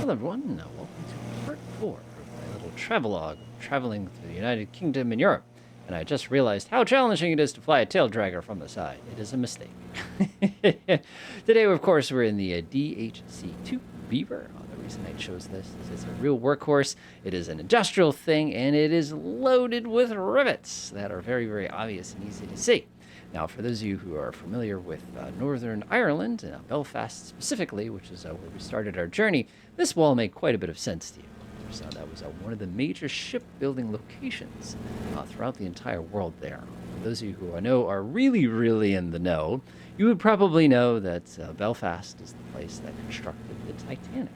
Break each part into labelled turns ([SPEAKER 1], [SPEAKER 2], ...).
[SPEAKER 1] Hello, everyone. Welcome to part 4 of my little travelogue, traveling through the United Kingdom and Europe. And I just realized how challenging it is to fly a tail dragger from the side. It is a mistake. Today, of course, we're in the DHC2 Beaver. The reason I chose this is it's a real workhorse. It is an industrial thing, and it is loaded with rivets that are very, very obvious and easy to see. Now, for those of you who are familiar with Northern Ireland, Belfast specifically, which is where we started our journey, this will make quite a bit of sense to you. So that was one of the major shipbuilding locations throughout the entire world there. For those of you who I know are really, really in the know, you would probably know that Belfast is the place that constructed the Titanic.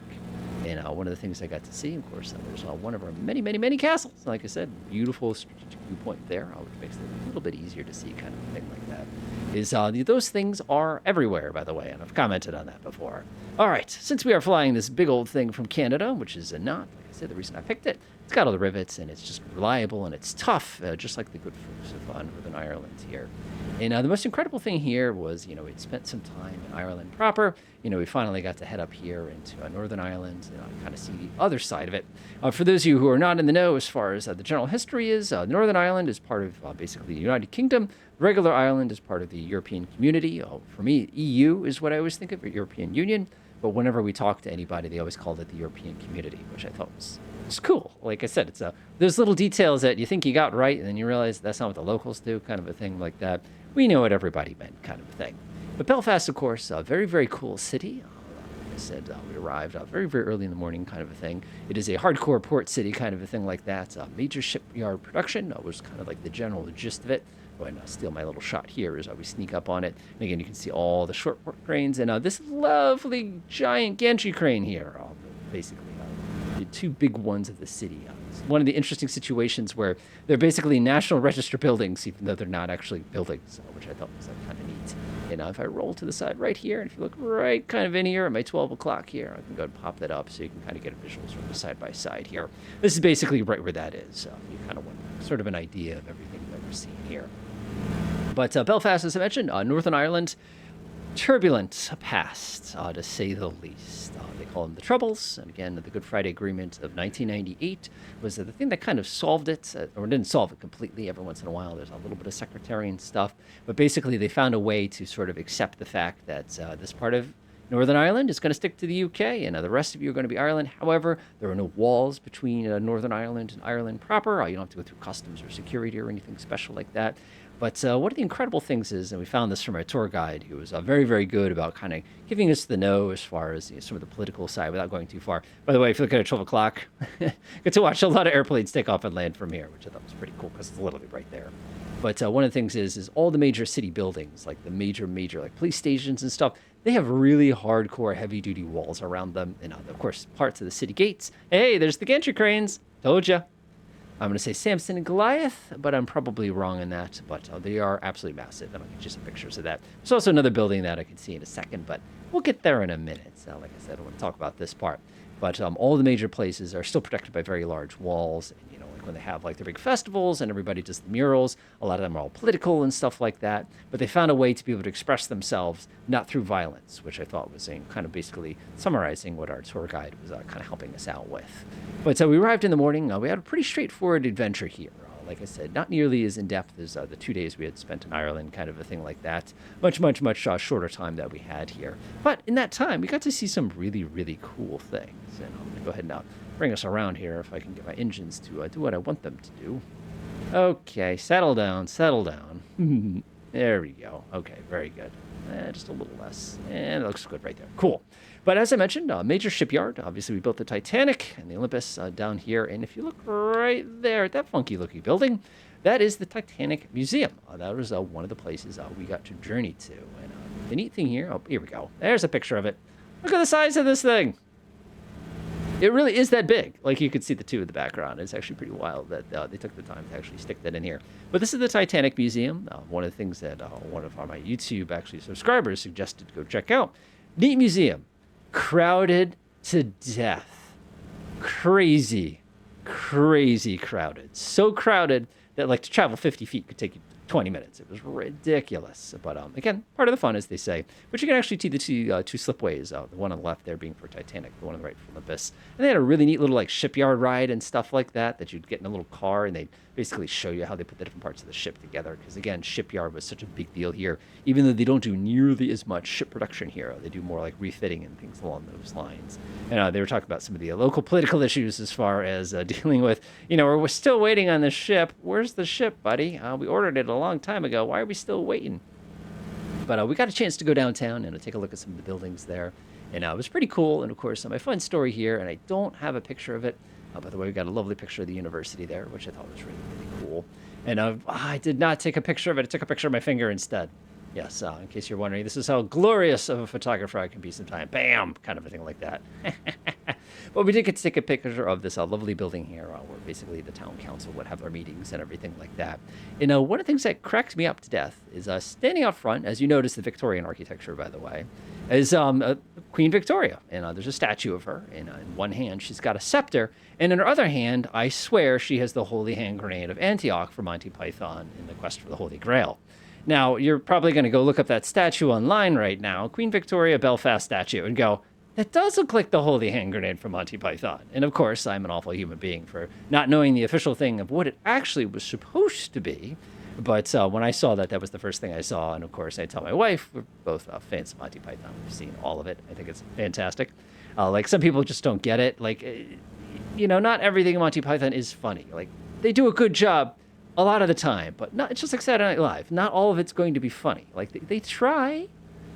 [SPEAKER 1] And one of the things I got to see, of course, there's one of our many, many, many castles. Like I said, beautiful strategic viewpoint there, which makes it a little bit easier to see, kind of a thing like that. Is those things are everywhere, by the way, and I've commented on that before. All right, since we are flying this big old thing from Canada, which is not, like I said, the reason I picked it, it's got all the rivets, and it's just reliable, and it's tough, just like the good folks of Northern Ireland here. And the most incredible thing here was, we'd spent some time in Ireland proper. We finally got to head up here into Northern Ireland and kind of see the other side of it. For those of you who are not in the know as far as the general history is, Northern Ireland is part of basically the United Kingdom. Regular Ireland is part of the European community. For me, EU is what I always think of, European Union. But whenever we talk to anybody, they always called it the European community, which I thought was cool. Like I said, it's there's little details that you think you got right, and then you realize that's not what the locals do, kind of a thing like that. We know what everybody meant, kind of a thing. But Belfast, of course, a very, very cool city. Like I said, we arrived very, very early in the morning, kind of a thing. It is a hardcore port city, kind of a thing like that. Major shipyard production was kind of like the general gist of it. Go ahead and steal my little shot here as we sneak up on it. And again, you can see all the short port cranes and this lovely giant gantry crane here, basically. The two big ones of the city. It's one of the interesting situations where they're basically National Register buildings, even though they're not actually buildings, which I thought was kind of neat. And if I roll to the side right here, and if you look right kind of in here at my 12 o'clock here, I can go and pop that up so you can kind of get visuals from the side by side here. This is basically right where that is. You kind of want sort of an idea of everything that we're seeing here. But Belfast, as I mentioned, Northern Ireland, turbulent past, to say the least. They call them the Troubles. And again, the Good Friday Agreement of 1998 was the thing that kind of solved it, or didn't solve it completely. Every once in a while, there's a little bit of sectarian stuff. But basically, they found a way to sort of accept the fact that this part of Northern Ireland is going to stick to the UK, and the rest of you are going to be Ireland. However, there are no walls between Northern Ireland and Ireland proper. You don't have to go through customs or security or anything special like that. But one of the incredible things is, and we found this from our tour guide, who was very, very good about kind of giving us the know as far as some of the political side without going too far. By the way, if you look at it at 12 o'clock, get to watch a lot of airplanes take off and land from here, which I thought was pretty cool because it's literally right there. But one of the things is all the major city buildings, like the major like police stations and stuff, they have really hardcore heavy-duty walls around them. And, of course, parts of the city gates. Hey, there's the gantry cranes. Told ya. I'm going to say Samson and Goliath, but I'm probably wrong in that. But they are absolutely massive, and I'll get you some pictures of that. There's also another building that I can see in a second, but we'll get there in a minute. So, like I said, I want to talk about this part. But all the major places are still protected by very large walls. And, like when they have like their big festivals and everybody does the murals, a lot of them are all political and stuff like that. But they found a way to be able to express themselves not through violence, which I thought was kind of basically summarizing what our tour guide was kind of helping us out with. But so we arrived in the morning. We had a pretty straightforward adventure here. Like I said, not nearly as in-depth as the 2 days we had spent in Ireland, kind of a thing like that. Much, much, much shorter time that we had here. But in that time, we got to see some really, really cool things. And I'm going to go ahead and bring us around here if I can get my engines to do what I want them to do. Okay, settle down, settle down. There we go. Okay, very good. Just a little less. And it looks good right there. Cool. But as I mentioned, major shipyard. Obviously, we built the Titanic and the Olympus down here. And if you look right there at that funky-looking building, that is the Titanic Museum. That was one of the places we got to journey to. And the neat thing here, here we go. There's a picture of it. Look at the size of this thing. It really is that big. Like you could see the two in the background. It's actually pretty wild that they took the time to actually stick that in here. But this is the Titanic Museum. One of the things that one of my YouTube subscribers suggested to go check out. Neat museum. Crowded to death. Crazy crowded. So crowded that to travel 50 feet could take you 20 minutes. It was ridiculous. But again, part of the fun, as they say. But you can actually see the two slipways. The one on the left there being for Titanic, the one on the right for Olympus. And they had a really neat little like shipyard ride and stuff like that you'd get in a little car, and they'd basically show you how they put the different parts of the ship together. Because again, shipyard was such a big deal here. Even though they don't do nearly as much ship production here, they do more like refitting and things along those lines. And they were talking about some of the local political issues as far as dealing with, we're still waiting on the ship. Where's the ship, buddy? We ordered it a long time ago. Why are we still waiting? But we got a chance to go downtown and take a look at some of the buildings there. And it was pretty cool. And of course, my fun story here, and I don't have a picture of it. By the way, we got a lovely picture of the university there, which I thought was really, really cool. And I did not take a picture of it. I took a picture of my finger instead. Yes, in case you're wondering, this is how glorious of a photographer I can be sometimes. Bam! Kind of a thing like that. But we did get to take a picture of this lovely building here where basically the town council would have their meetings and everything like that. And one of the things that cracks me up to death is standing out front, as you notice the Victorian architecture, by the way, is Queen Victoria. And there's a statue of her. And in one hand, she's got a scepter. And in her other hand, I swear she has the holy hand grenade of Antioch from Monty Python in the Quest for the Holy Grail. Now, you're probably going to go look up that statue online right now, Queen Victoria Belfast statue, and go, that does look like the holy hand grenade from Monty Python. And of course, I'm an awful human being for not knowing the official thing of what it actually was supposed to be. But when I saw that, that was the first thing I saw. And of course, I tell my wife, we're both fans of Monty Python. We've seen all of it. I think it's fantastic. Like, some people just don't get it. Like, not everything in Monty Python is funny. Like, they do a good job a lot of the time, but it's just like Saturday Night Live. Not all of it's going to be funny. Like, they try.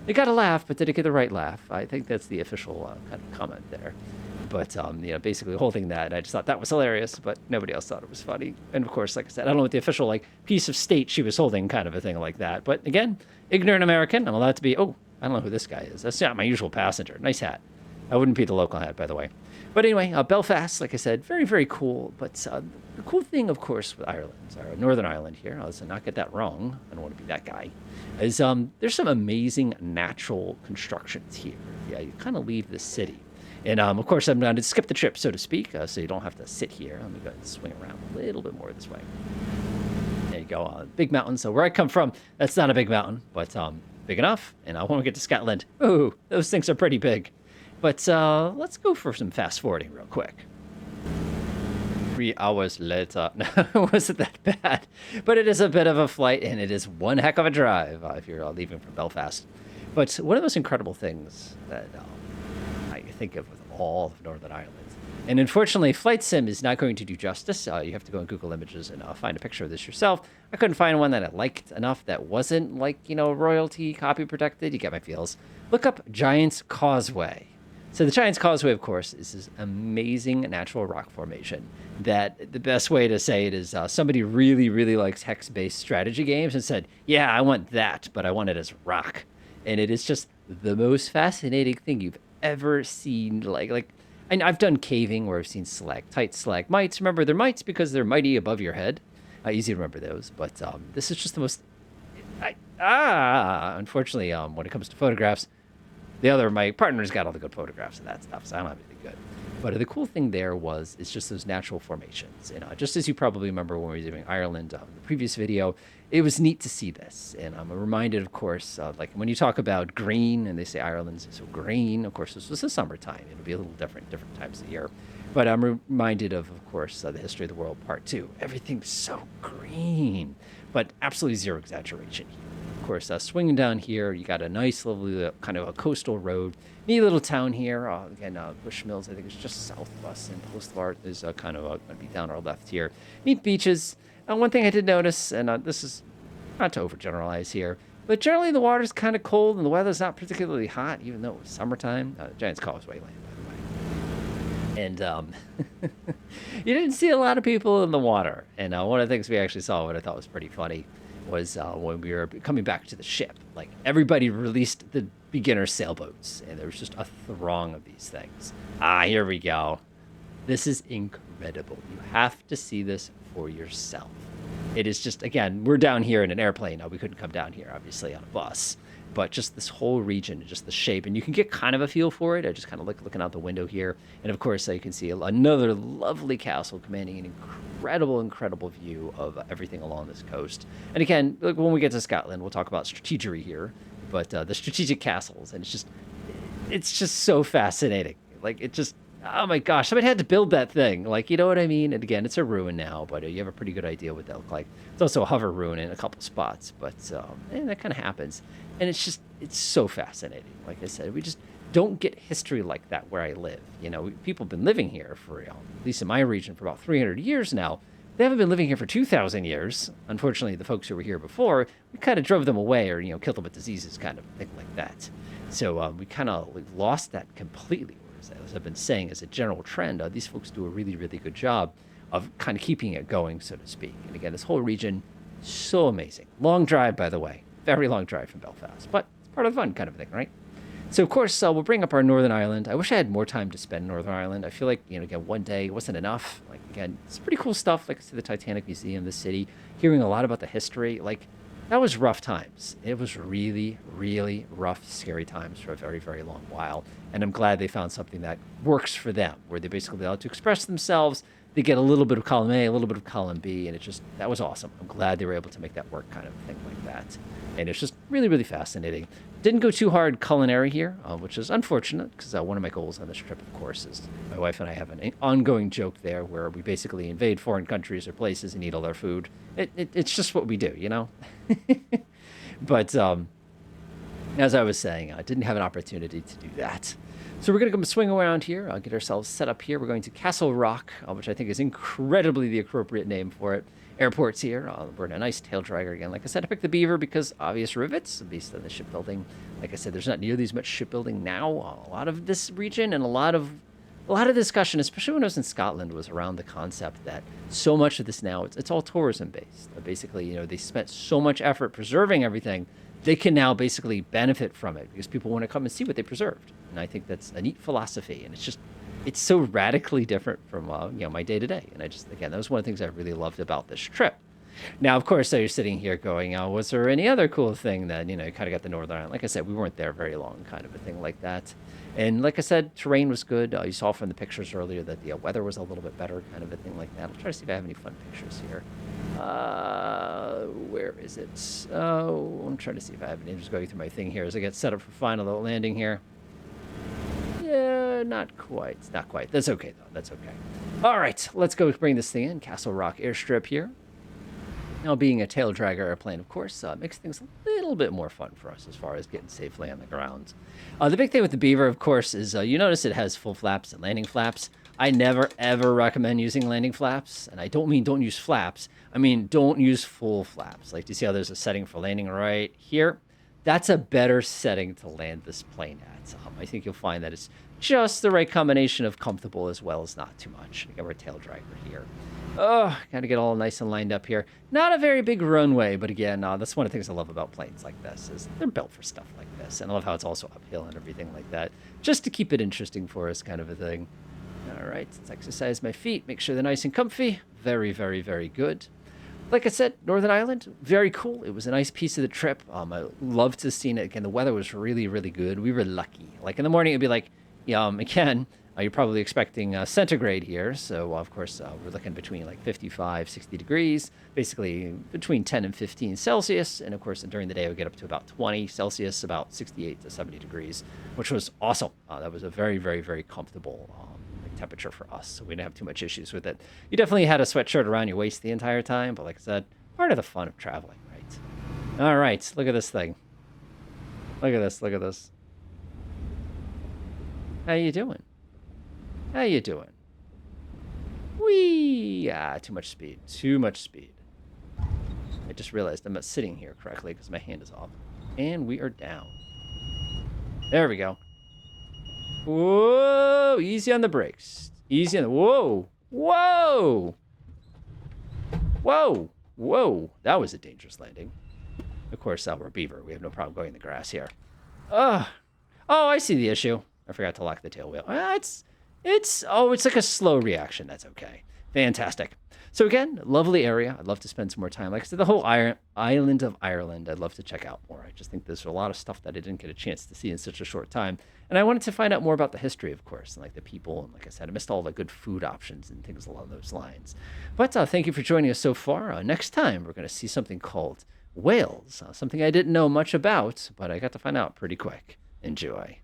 [SPEAKER 1] They got to laugh, but did it get the right laugh? I think that's the official kind of comment there. But, basically the whole thing that, I just thought that was hilarious, but nobody else thought it was funny. And of course, like I said, I don't know what the official, piece of state she was holding, kind of a thing like that. But again, ignorant American, I'm allowed to be, I don't know who this guy is. That's not my usual passenger. Nice hat. That wouldn't be the local hat, by the way. But anyway, Belfast, like I said, very, very cool. But the cool thing, of course, with Ireland, or Northern Ireland here, let's not get that wrong. I don't want to be that guy. Is there's some amazing natural constructions here. Yeah, you kind of leave the city. And, of course, I'm going to skip the trip, so to speak, so you don't have to sit here. Let me go ahead and swing around a little bit more this way. There you go. Big mountain. So where I come from, that's not a big mountain, but big enough. And I want to get to Scotland. Ooh, those things are pretty big. But let's go for some fast forwarding real quick. 3 hours later. No, it wasn't that bad. But it is a bit of a flight, and it is one heck of a drive if you're leaving from Belfast. But one of the most incredible things that I think of with all of Northern Ireland, and unfortunately, Flight Sim is not going to do justice. You have to go on Google Images and find a picture of this yourself. I couldn't find one that I liked enough that wasn't royalty copy protected. You get my feels. Look up Giant's Causeway. So the Giant's Causeway, of course, is this amazing natural rock formation that the best way to say it is somebody really, really likes hex-based strategy games and said, yeah, I want that, but I want it as rock. And it is just the most fascinating thing you've ever seen. And I've done caving where I've seen stalactites, stalagmites. Remember, they're mites because they're mighty above your head. Easy to remember those. But this is just the most... Unfortunately, when it comes to photographs, my partner's got all the good photographs of that stuff, so I don't have anything good. But the cool thing there it's just those natural formations. And just as you probably remember when we were doing Ireland, the previous video, it was neat to see this. And I'm reminded, of course, when you talk about green, and they say Ireland's so green, of course, this was the summertime. It'll be a little different times of the year. But I'm reminded of course, the History of the World Part 2. Everything's so green, but absolutely zero exaggeration here. Of course, swinging down here, you got a nice, lovely kind of a coastal road. Neat little town here. Again, Bushmills, I think, is just south of us, and Postlar is kind of going to be down our left here. Neat beaches. One thing I did notice, and this is not to overgeneralize here, but generally the water's kind of cold and the weather's not particularly hot, even though it was summertime. Giant's Causeway land, by the way. And you didn't see a lot of people in the water. And one of the things we actually saw, what I thought was pretty funny, was when we were coming back to the ship. Everybody released the beginner sailboats, and there was just a throng of these things. Here we go. This is incredible. You have to see this for yourself. It is just, again, we're down here in an airplane. Now, we couldn't come down here, obviously, on a bus. but just this whole region, just the shape, and you can get kind of a feel for it. I just kind of looking out the window here, and of course you can see another lovely castle commanding an incredible view of everything along this coast. And again, like when we get to Scotland, we'll talk about strategery here, but the strategic castles, and it's just so fascinating. Like it just, oh my gosh, somebody had to build that thing. Like, you know what I mean? And again, it's a ruin now, but you have a pretty good idea what that look like. It's also a hover ruin in a couple spots, but that kind of happens. And it's so fascinating. Like I said, we just don't get history like that where I live. You know, people have been living here for, at least in my region, for about 300 years now. They haven't been living here for 2,000 years. Unfortunately, the folks who were here before, we kind of drove them away or, killed them with diseases, kind of thing like that. So we kind of lost that completely. As I've been saying, as a general trend, these folks do a really good job of kind of keeping it going, so to speak. And again, this whole region, so amazing. Long drive, by the way. Very long drive from Belfast, but it's part of the fun kind of thing, right? So, of course, we'll bring up our Northern Ireland. I wish I had more time to spend in Northern Ireland. I feel like, again, one day wasn't enough. Like, again, it's pretty cool stuff. Like I said, the Titanic Museum, the city, hearing a lot about the history. Like, that was rough times. It was really rough, scary times for a very long while. And I'm glad they found something that works for them, where they basically allowed to express themselves. They get a little bit of column A, a little bit of column B, and that was awesome. I'm glad they were able to make that work, kind of thing like that. And it's just really fascinating. Didn't go too hard culinary here, which is unfortunate, because one of my goals on this trip, of course, is my wife and I have an ongoing joke there where we basically invade foreign countries or places and eat all their food. It's just what we do, But as I was saying, I didn't have an opportunity to do that. So we're going to come swing around here. I'll get ourselves set up here. We're going to Castle Rock, which I think is incredibly the appropriate name for it. Airport's here. We're in a nice tail dragger again. Like I said, I picked the Beaver because obvious rivets, based on the shipbuilding. Like I said, there's not nearly as much shipbuilding now. A lot of this region and a lot of discussion, especially when I was in Scotland, was around the concept that so much of this now, it's all tourism based. Basically, they spent so much effort preserving everything, they can now basically benefit from it because people want to come and see what they preserved. And I think that's a neat philosophy. And it's so radically different from, my day to day. And again, that was one of the things I really loved about this trip. Now, of course, so you're sitting here going, was there any other cool thing that, you kind of got the Northern Ireland? Like I said, we weren't there very long, kind of a thing like that. And like I said, terrain was good. You saw from the pictures earlier that the weather was a little bit better, kind of a thing like that. I'll try to see if I have any fun pictures here. Where is it? Oh, I'm trying to see if I have any. I'm just going through my thing here as I get set up for final landing here. Yeah, not quite. It's not quite. That's okay, though. That's okay. All right, let's go bring this thing in. Castle Rock Airstrip here. Now, being a tail dragger airplane, of course, makes things a little bit more fun for us as far as getting safely on the ground. The big thing with the Beaver, of course, is you notice it has full flaps and landing flaps. I never, ever recommend using landing flaps. And I don't mean don't use flaps. I mean don't use full flaps. Like, do you see how there's a setting for landing right here? That's a better setting to land this plane at. I think you'll find that it's just the right combination of comfortable as well as not too much. Again, we're a tail dragger here. Oh, got to get all nice and lined up here. Not a very big runway, but again, that's one of the things I love about planes like this is they're built for stuff like this. And I love how it's also uphill and everything like that, just to keep it interesting for us, kind of a thing. All right, let's exercise my feet, make sure they're nice and comfy. Very good. Like I said, Northern Ireland, very cool. It was a nice piece of the trip. I loved to see it. Again, the weather was really good. We were lucky. Like in the morning, it'd be like, again, you're probably expecting centigrade here. So, of course, we're looking between like 55, 60 degrees, basically between 10 and 15 Celsius. And, of course, during the day, we get up to about 20 Celsius, about 68 to 70 degrees, which was awesome. That was a very comfortable temperature for us. So we didn't have too much issues with it. You definitely had a sweatshirt around your waist the entire time. But like I said, part of the fun of traveling, right? All right, look at this thing. Look at this. How you doing? Whee! Too much speed. I just realized I'm not sitting here correctly because my hand is off. And we are down. There we go. Whoa! Easy on the brakes. Whoa! That was a dangerous landing. Of course, we're a Beaver. We have no problem going in the grass here. Oh, I see the issue. I forgot to lock the tail wheel. It's like a slow reaction. That's okay. Fantastic. So again, lovely area. I'd love to spend some more time. Like I said, the whole island of Ireland, I'd love to check out more. I just think there's a lot of stuff that I didn't get a chance to see in such a short time. And I wanted to find out more about the history, of course, and like the people. And like I said, I missed all the good food options and things along those lines. But thank you for joining us so far. Next time, we're going to see something called Wales, something I didn't know much about, but I got to find out pretty quick. Enjoy.